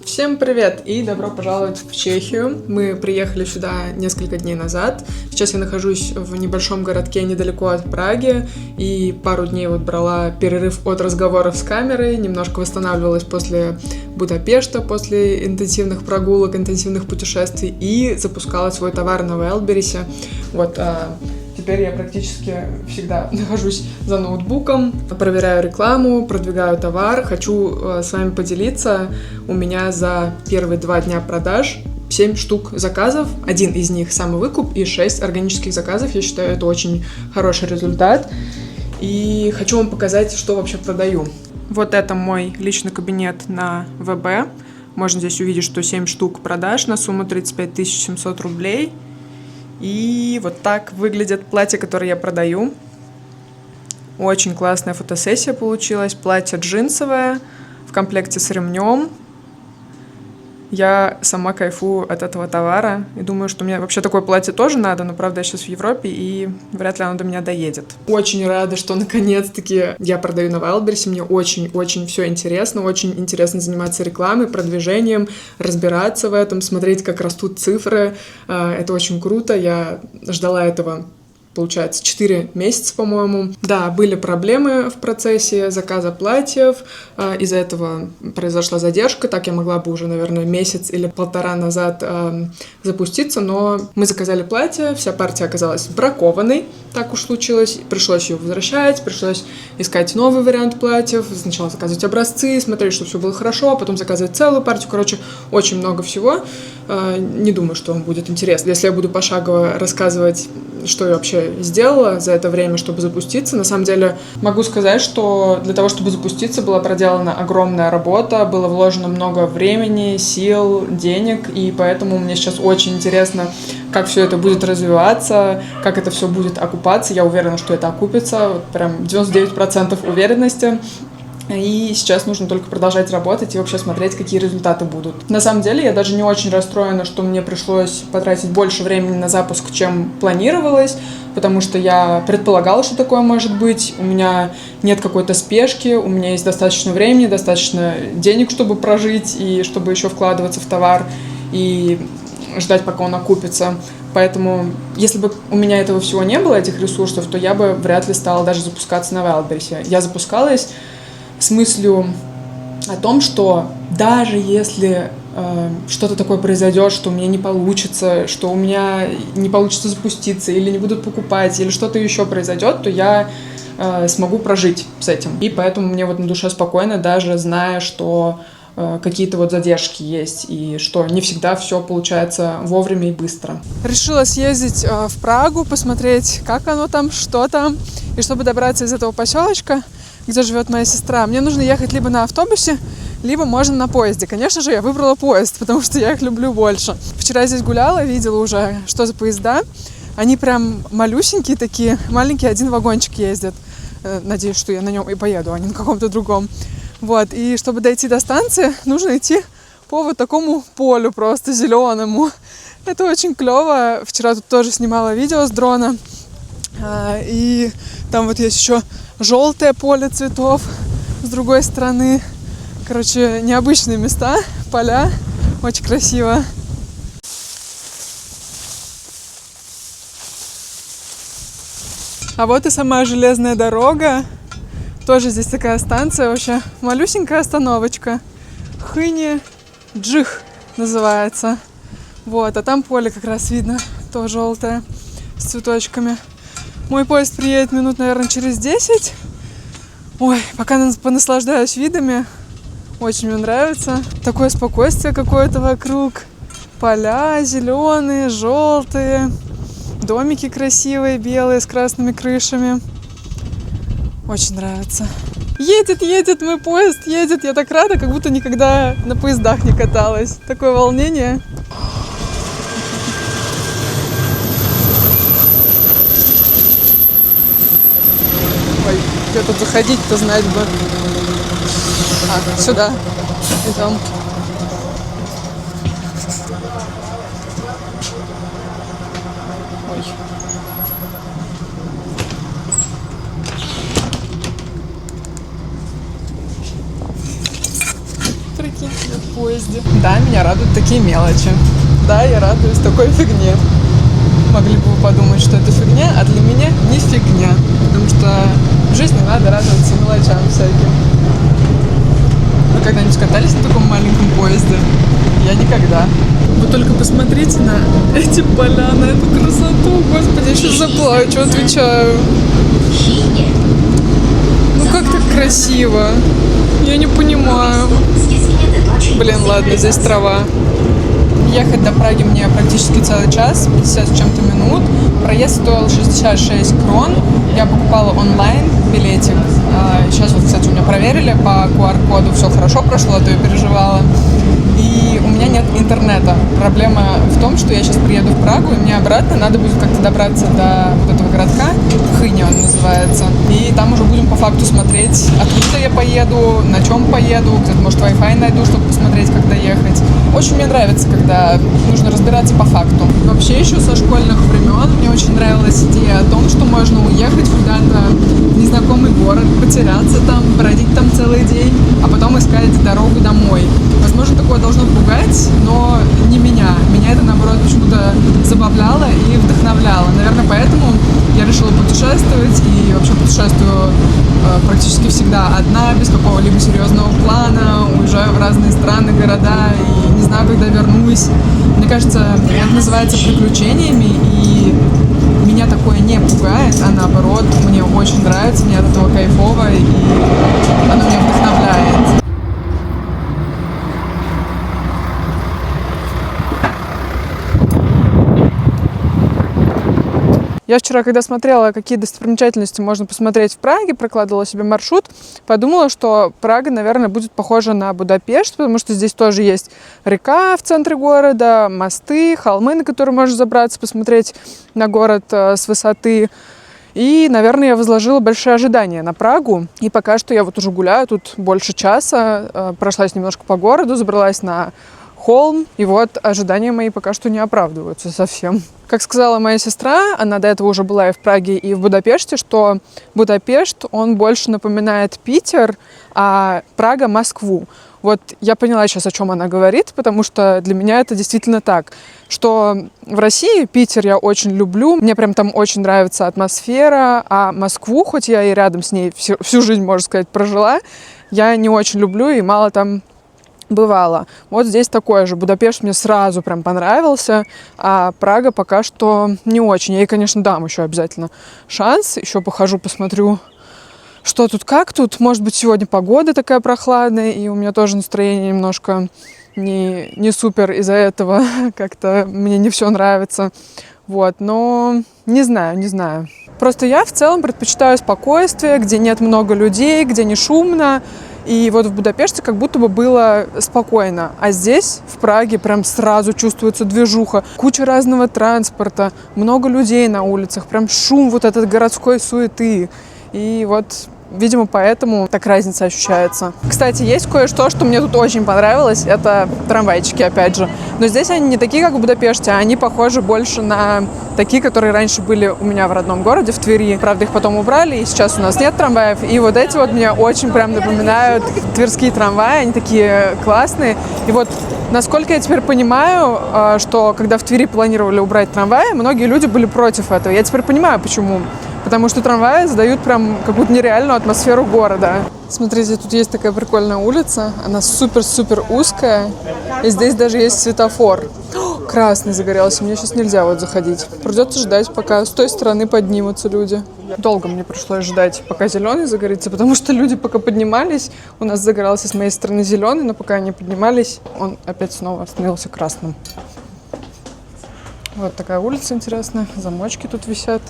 Всем привет и добро пожаловать в Чехию. Мы приехали сюда несколько дней назад. Сейчас я нахожусь в небольшом городке недалеко от Праги и пару дней брала перерыв от разговоров с камерой, немножко восстанавливалась после Будапешта, после интенсивных прогулок, интенсивных путешествий и запускала свой товар на Wildberries. Теперь я практически всегда нахожусь за ноутбуком, проверяю рекламу, продвигаю товар. Хочу с вами поделиться. У меня за первые 2 дня продаж 7 штук заказов. 1 из них самый выкуп и 6 органических заказов. Я считаю, это очень хороший результат. И хочу вам показать, что вообще продаю. Вот это мой личный кабинет на ВБ. Можно здесь увидеть, что 7 штук продаж на сумму 35 700 рублей. И вот так выглядят платья, которые я продаю. Очень классная фотосессия получилась. Платье джинсовое в комплекте с ремнем. Я сама кайфую от этого товара. И думаю, что мне вообще такое платье тоже надо, но, правда, я сейчас в Европе, и вряд ли оно до меня доедет. Очень рада, что наконец-таки я продаю на Wildberries. Мне очень-очень все интересно. Очень интересно заниматься рекламой, продвижением, разбираться в этом, смотреть, как растут цифры. Это очень круто. Я ждала этого, получается, 4 месяца, по-моему. Да, были проблемы в процессе заказа платьев. Из-за этого произошла задержка. Так я могла бы уже, наверное, месяц или 1,5 назад запуститься, но мы заказали платье, вся партия оказалась бракованной. Так уж случилось. Пришлось ее возвращать, пришлось искать новый вариант платьев. Сначала заказывать образцы, смотреть, чтобы все было хорошо, а потом заказывать целую партию. Короче, очень много всего. Не думаю, что вам будет интересно. Если я буду пошагово рассказывать, что я вообще сделала за это время, чтобы запуститься. На самом деле могу сказать, что для того, чтобы запуститься, была проделана огромная работа, было вложено много времени, сил, денег, и поэтому мне сейчас очень интересно, как все это будет развиваться, как это все будет окупаться. Я уверена, что это окупится, прям 99% уверенности. И сейчас нужно только продолжать работать и вообще смотреть, какие результаты будут. На самом деле, я даже не очень расстроена, что мне пришлось потратить больше времени на запуск, чем планировалось, потому что я предполагала, что такое может быть. У меня нет какой-то спешки, у меня есть достаточно времени, достаточно денег, чтобы прожить и чтобы еще вкладываться в товар и ждать, пока он окупится. Поэтому, если бы у меня этого всего не было, этих ресурсов, то я бы вряд ли стала даже запускаться на Wildberries. Я запускалась с мыслью о том, что даже если что-то такое произойдет, что у меня не получится, что у меня не получится запуститься, или не будут покупать, или что-то еще произойдет, то я смогу прожить с этим. И поэтому мне на душе спокойно, даже зная, что какие-то задержки есть, и что не всегда все получается вовремя и быстро. Решила съездить в Прагу, посмотреть, как оно там, что там, и чтобы добраться из этого поселочка, где живет моя сестра, мне нужно ехать либо на автобусе, либо можно на поезде. Конечно же, я выбрала поезд, потому что я их люблю больше. Вчера здесь гуляла, видела уже, что за поезда. Они прям малюсенькие такие, маленькие, 1 вагончик ездит. Надеюсь, что я на нем и поеду, а не на каком-то другом. И чтобы дойти до станции, нужно идти по такому полю просто зеленому. Это очень клево. Вчера тут тоже снимала видео с дрона. И там есть еще желтое поле цветов с другой стороны. Короче, необычные места, поля. Очень красиво. А вот и сама железная дорога. Тоже здесь такая станция, вообще малюсенькая остановочка. Хыни-Джих называется. А там поле как раз видно, то желтое, с цветочками. Мой поезд приедет минут, наверное, через 10. Пока понаслаждаюсь видами. Очень мне нравится. Такое спокойствие какое-то вокруг. Поля зеленые, желтые. Домики красивые, белые, с красными крышами. Очень нравится. Едет мой поезд, едет. Я так рада, как будто никогда на поездах не каталась. Такое волнение. Где тут заходить-то, знать бы. Сюда. Идем. прикиньте, я в поезде. Да, меня радуют такие мелочи. Да, я радуюсь такой фигне. Могли бы вы подумать, что это фигня, а для меня не фигня. Потому что в жизни надо радоваться мелочам всяким. Вы когда-нибудь катались на таком маленьком поезде? Я никогда. Вы только посмотрите на эти поля, на эту красоту. Господи, я сейчас заплачу, отвечаю. Ну как так красиво? Я не понимаю. Блин, ладно, здесь трава. Ехать до Праги мне практически целый час, 50 с чем-то минут. Проезд стоил 66 крон. Я покупала онлайн билетик. Сейчас вот, кстати, у меня проверили по QR-коду, все хорошо прошло, а то я переживала. И у меня нет интернета. Проблема в том, что я сейчас приеду в Прагу, и мне обратно надо будет как-то добраться до вот этого городка, Хыня он называется. И там уже будем по факту смотреть, откуда я поеду, на чем поеду, где-то, может, Wi-Fi найду, чтобы посмотреть, как доехать. Очень мне нравится, когда нужно разбираться по факту. Вообще еще со школьных времен мне очень нравилась идея о том, что можно уехать куда-то в незнакомый город, потеряться там, бродить там целый день, а потом искать дорогу домой. Возможно, такое должно пугать, но не меня. Меня это, наоборот, почему-то забавляло и вдохновляло. Наверное, поэтому я решила путешествовать и вообще путешествую практически всегда одна, без какого-либо серьезного плана, уезжаю в разные страны, города и не знаю, когда вернусь. Мне кажется, это называется приключениями, и меня такое не пугает, а наоборот, мне очень нравится, мне от этого кайфово, и оно меня вдохновляет. Я вчера, когда смотрела, какие достопримечательности можно посмотреть в Праге, прокладывала себе маршрут, подумала, что Прага, наверное, будет похожа на Будапешт, потому что здесь тоже есть река в центре города, мосты, холмы, на которые можно забраться, посмотреть на город с высоты. И, наверное, я возложила большие ожидания на Прагу. И пока что я вот уже гуляю тут больше часа, прошлась немножко по городу, забралась на холм, и вот ожидания мои пока что не оправдываются совсем. Как сказала моя сестра, она до этого уже была и в Праге, и в Будапеште, что Будапешт, он больше напоминает Питер, а Прага — Москву. Вот я поняла сейчас, о чем она говорит, потому что для меня это действительно так, что в России Питер я очень люблю, мне прям там очень нравится атмосфера, а Москву, хоть я и рядом с ней всю жизнь, можно сказать, прожила, я не очень люблю и мало там бывало. Вот здесь такое же. Будапешт мне сразу прям понравился, а Прага пока что не очень. Я ей, конечно, дам еще обязательно шанс. Еще похожу, посмотрю, что тут, как тут. Может быть, сегодня погода такая прохладная, и у меня тоже настроение немножко не супер из-за этого. Как-то мне не все нравится. Вот, но не знаю. Просто я в целом предпочитаю спокойствие, где нет много людей, где не шумно. И вот в Будапеште как будто бы было спокойно. А здесь, в Праге, прям сразу чувствуется движуха. Куча разного транспорта, много людей на улицах, прям шум вот этот городской суеты. И вот, видимо, поэтому так разница ощущается. Кстати, есть кое-что, что мне тут очень понравилось. Это трамвайчики, опять же. Но здесь они не такие, как в Будапеште, а они похожи больше на такие, которые раньше были у меня в родном городе, в Твери. Правда, их потом убрали, и сейчас у нас нет трамваев. И вот эти вот меня очень прям напоминают тверские трамваи. Они такие классные. И вот, насколько я теперь понимаю, что когда в Твери планировали убрать трамваи, многие люди были против этого. Я теперь понимаю, почему. Потому что трамваи задают прям какую-то нереальную атмосферу города. Смотрите, тут есть такая прикольная улица. Она супер-супер узкая. И здесь даже есть светофор. Красный загорелся. Мне сейчас нельзя вот заходить. Придется ждать, пока с той стороны поднимутся люди. Долго мне пришлось ждать, пока зеленый загорится, потому что люди пока поднимались, у нас загорался с моей стороны зеленый, но пока они поднимались, он опять снова становился красным. Вот такая улица интересная. Замочки тут висят.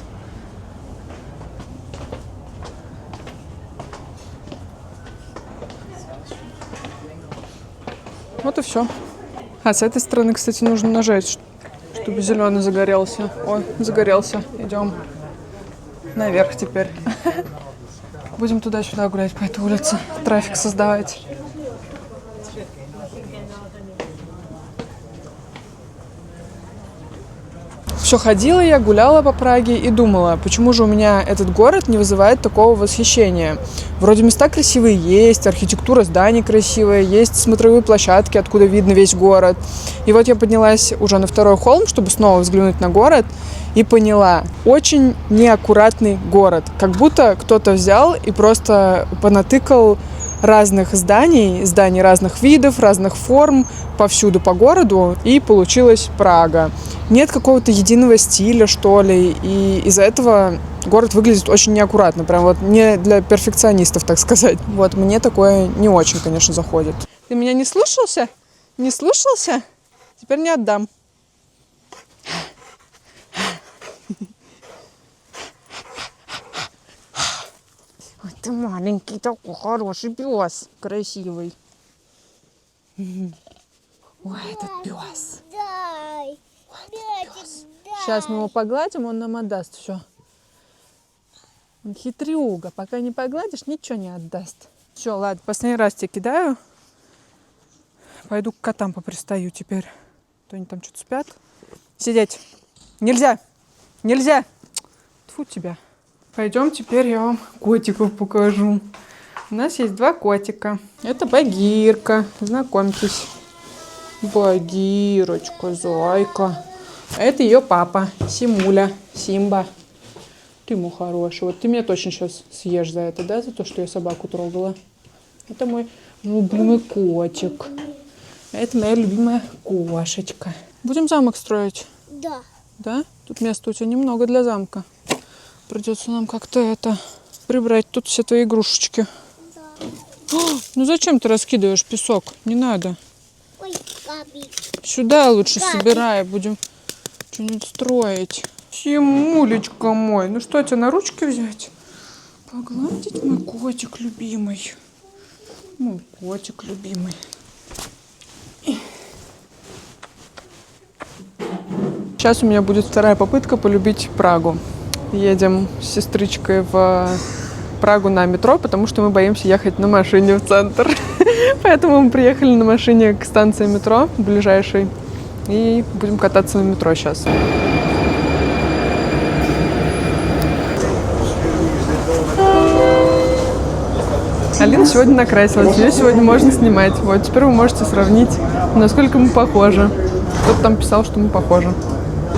Вот и все. А с этой стороны, кстати, нужно нажать, чтобы зеленый загорелся. О, загорелся. Идем наверх теперь. Будем туда-сюда гулять по этой улице, трафик создавать. Все ходила я, гуляла по Праге и думала, почему же у меня этот город не вызывает такого восхищения. Вроде места красивые есть, архитектура зданий красивая, есть смотровые площадки, откуда видно весь город. И вот я поднялась уже на второй холм, чтобы снова взглянуть на город, и поняла, очень неаккуратный город. Как будто кто-то взял и просто понатыкал разных зданий разных видов, разных форм повсюду по городу, и получилась Прага. Нет какого-то единого стиля, что ли, и из-за этого город выглядит очень неаккуратно, прям вот не для перфекционистов, так сказать. Вот, мне такое не очень, конечно, заходит. Ты меня не слушался? Не слушался? Теперь не отдам. Ой, ты маленький такой хороший пес, красивый. Ой, этот пес. Ой, этот пес. Сейчас мы его погладим, он нам отдаст все. Он хитрюга. Пока не погладишь, ничего не отдаст. Все, ладно, последний раз тебя кидаю. Пойду к котам попристаю теперь. А то они там что-то спят. Сидеть. Нельзя. Нельзя. Тьфу тебя. Пойдем теперь я вам котиков покажу. У нас есть два котика. Это Багирка. Знакомьтесь. Багирочка, зайка. А это ее папа, Симуля, Симба. Ты мой хороший. Вот ты меня точно сейчас съешь за это, да? За то, что я собаку трогала. Это мой любимый котик. Это моя любимая кошечка. Будем замок строить? Да. Да? Тут места у тебя немного для замка. Придется нам как-то прибрать тут все твои игрушечки. Да. Ну зачем ты раскидываешь песок? Не надо. Ой, папи. Сюда лучше Папи. собирай, будем что-нибудь строить. Симулечка мой, ну что, тебя на ручки взять? Погладить, мой котик любимый. Мой котик любимый. Сейчас у меня будет вторая попытка полюбить Прагу. Едем с сестричкой в Прагу на метро, потому что мы боимся ехать на машине в центр. Поэтому мы приехали на машине к станции метро ближайшей и будем кататься на метро сейчас. Алина сегодня накрасилась, ее сегодня можно снимать. Вот, теперь вы можете сравнить, насколько мы похожи. Кто-то там писал, что мы похожи.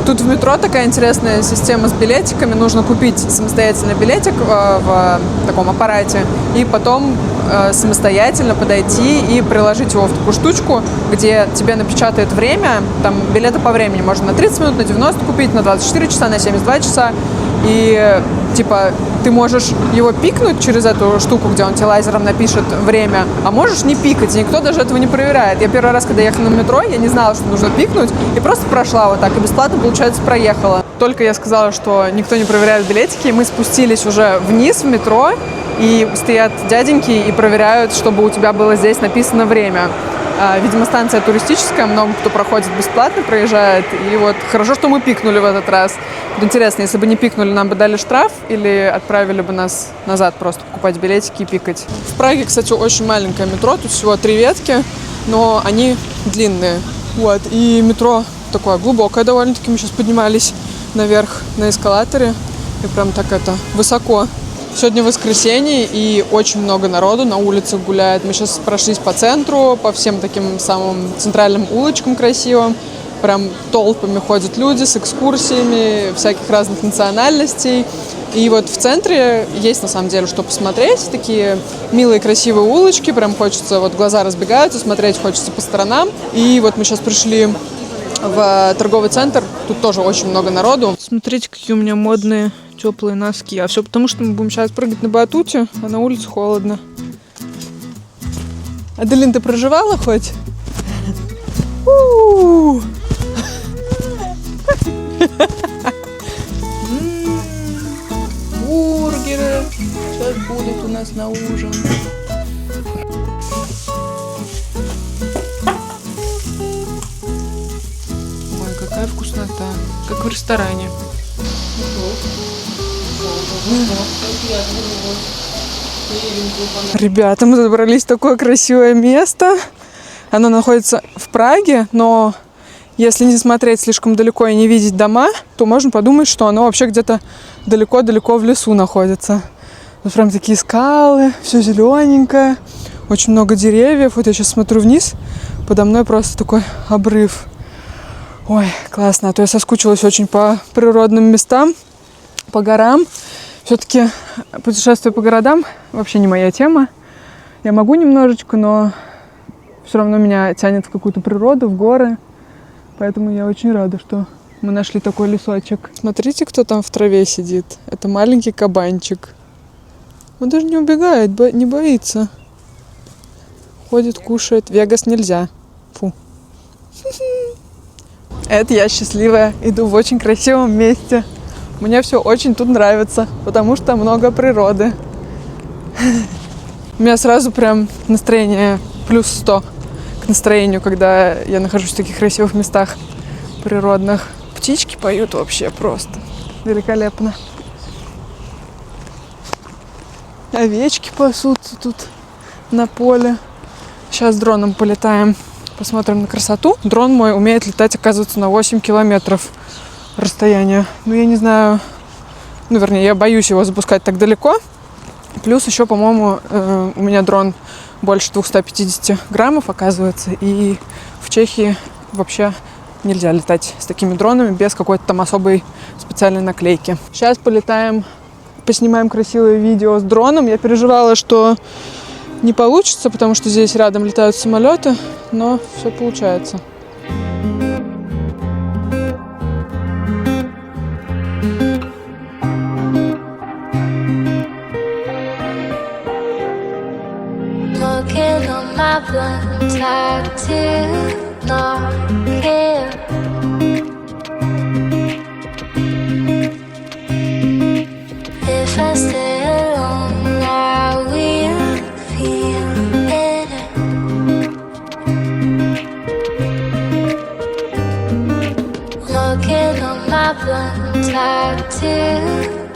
Тут в метро такая интересная система с билетиками. Нужно купить самостоятельно билетик в таком аппарате и потом самостоятельно подойти и приложить его в такую штучку, где тебе напечатает время. Там билеты по времени можно на 30 минут, на 90 купить, на 24 часа, на 72 часа. И типа ты можешь его пикнуть через эту штуку, где он тебе лазером напишет время, а можешь не пикать, и никто даже этого не проверяет. Я первый раз, когда ехала на метро, я не знала, что нужно пикнуть, и просто прошла вот так, и бесплатно, получается, проехала. Только я сказала, что никто не проверяет билетики, мы спустились уже вниз в метро, и стоят дяденьки и проверяют, чтобы у тебя было здесь написано время. Видимо, станция туристическая, много кто проходит бесплатно, проезжает. И вот хорошо, что мы пикнули в этот раз. Вот интересно, если бы не пикнули, нам бы дали штраф или отправили бы нас назад просто покупать билетики и пикать. В Праге, кстати, очень маленькое метро, тут всего 3 ветки, но они длинные. Вот, и метро такое глубокое довольно-таки. Мы сейчас поднимались наверх на эскалаторе, и прям так высоко. Сегодня воскресенье, и очень много народу на улицах гуляет. Мы сейчас прошлись по центру, по всем таким самым центральным улочкам красивым. Прям толпами ходят люди с экскурсиями всяких разных национальностей. И вот в центре есть на самом деле что посмотреть. Такие милые красивые улочки. Прям хочется, вот глаза разбегаются, смотреть хочется по сторонам. И вот мы сейчас пришли в торговый центр. Тут тоже очень много народу. Смотрите, какие у меня модные теплые носки. А все потому, что мы будем сейчас прыгать на батуте, а на улице холодно. Аделин, ты проживала хоть? Бургеры сейчас будут у нас на ужин. Ой, какая вкуснота. Как в ресторане. Ребята, мы забрались в такое красивое место. Оно находится в Праге, но если не смотреть слишком далеко и не видеть дома, то можно подумать, что оно вообще где-то далеко-далеко в лесу находится. Тут прям такие скалы, все зелененькое, очень много деревьев. Вот я сейчас смотрю вниз, подо мной просто такой обрыв. Ой, классно, а то я соскучилась очень по природным местам, по горам. Все-таки путешествие по городам вообще не моя тема. Я могу немножечко, но все равно меня тянет в какую-то природу, в горы. Поэтому я очень рада, что мы нашли такой лесочек. Смотрите, кто там в траве сидит. Это маленький кабанчик. Он даже не убегает, не боится. Ходит, кушает. В Вегас нельзя. Фу. Это я счастливая. Иду в очень красивом месте. Мне все очень тут нравится, потому что много природы. У меня сразу прям настроение плюс 100 к настроению, когда я нахожусь в таких красивых местах природных. Птички поют вообще просто великолепно. Овечки пасутся тут на поле. Сейчас дроном полетаем, посмотрим на красоту. Дрон мой умеет летать, оказывается, на 8 километров расстояния. Ну, я не знаю, вернее, я боюсь его запускать так далеко. Плюс еще, по-моему, у меня дрон больше 250 граммов, оказывается. И в Чехии вообще нельзя летать с такими дронами без какой-то там особой специальной наклейки. Сейчас полетаем, поснимаем красивое видео с дроном. Я переживала, что не получится, потому что здесь рядом летают самолеты, но все получается. Looking on my blunt tattoo, not here. If I stay alone, I will feel it. Looking on my blunt tattoo,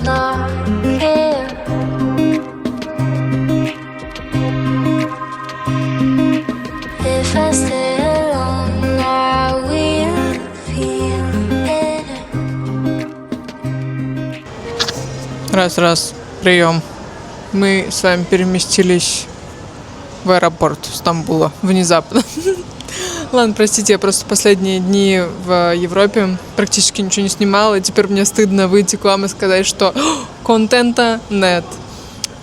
not here. If I stay alone, I will feel it. Раз, прием. Мы с вами переместились в аэропорт Стамбула внезапно. Ладно, простите, я просто последние дни в Европе практически ничего не снимала, и теперь мне стыдно выйти к вам и сказать, что контента нет.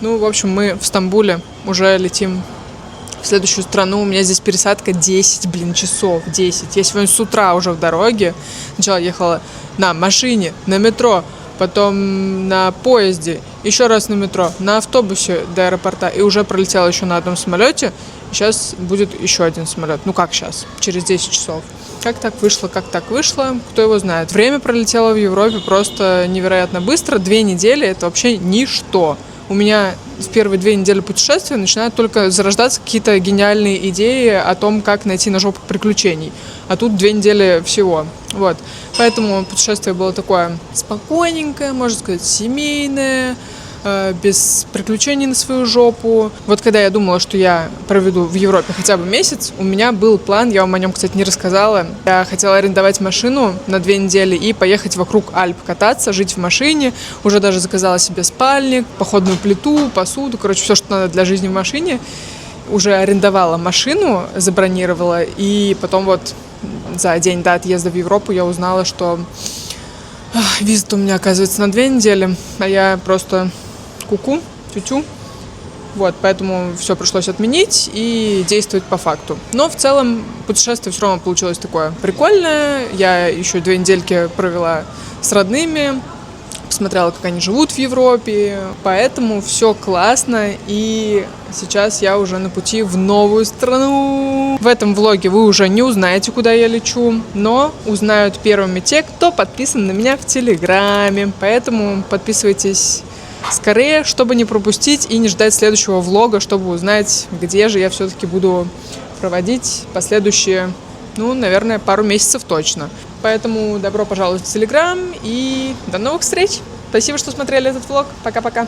Ну, в общем, мы в Стамбуле уже летим в следующую страну. У меня здесь пересадка 10, часов, 10. Я сегодня с утра уже в дороге. Сначала ехала на машине, на метро, потом на поезде, еще раз на метро, на автобусе до аэропорта. И уже пролетела еще на одном самолете. Сейчас будет еще один самолет. Ну как сейчас? Через 10 часов. Как так вышло? Кто его знает. Время пролетело в Европе просто невероятно быстро. 2 недели — это вообще ничто. У меня в первые 2 недели путешествия начинают только зарождаться какие-то гениальные идеи о том, как найти на жопу приключений. А тут 2 недели всего. Вот. Поэтому путешествие было такое спокойненькое, можно сказать, семейное, без приключений на свою жопу. Вот когда я думала, что я проведу в Европе хотя бы месяц, у меня был план, я вам о нем, кстати, не рассказала. Я хотела арендовать машину на 2 недели и поехать вокруг Альп кататься, жить в машине. Уже даже заказала себе спальник, походную плиту, посуду, все, что надо для жизни в машине. Уже арендовала машину, забронировала, и потом вот за день до отъезда в Европу я узнала, что виза-то у меня, оказывается, на 2 недели, а я просто ку-ку, тю-тю. Вот, поэтому все пришлось отменить и действовать по факту. Но в целом путешествие все равно получилось такое прикольное. Я еще 2 недельки провела с родными, посмотрела, как они живут в Европе. Поэтому все классно. И сейчас я уже на пути в новую страну. В этом влоге вы уже не узнаете, куда я лечу, но узнают первыми те, кто подписан на меня в Телеграме. Поэтому подписывайтесь скорее, чтобы не пропустить и не ждать следующего влога, чтобы узнать, где же я все-таки буду проводить последующие, наверное, пару месяцев точно. Поэтому добро пожаловать в Телеграм и до новых встреч! Спасибо, что смотрели этот влог. Пока-пока!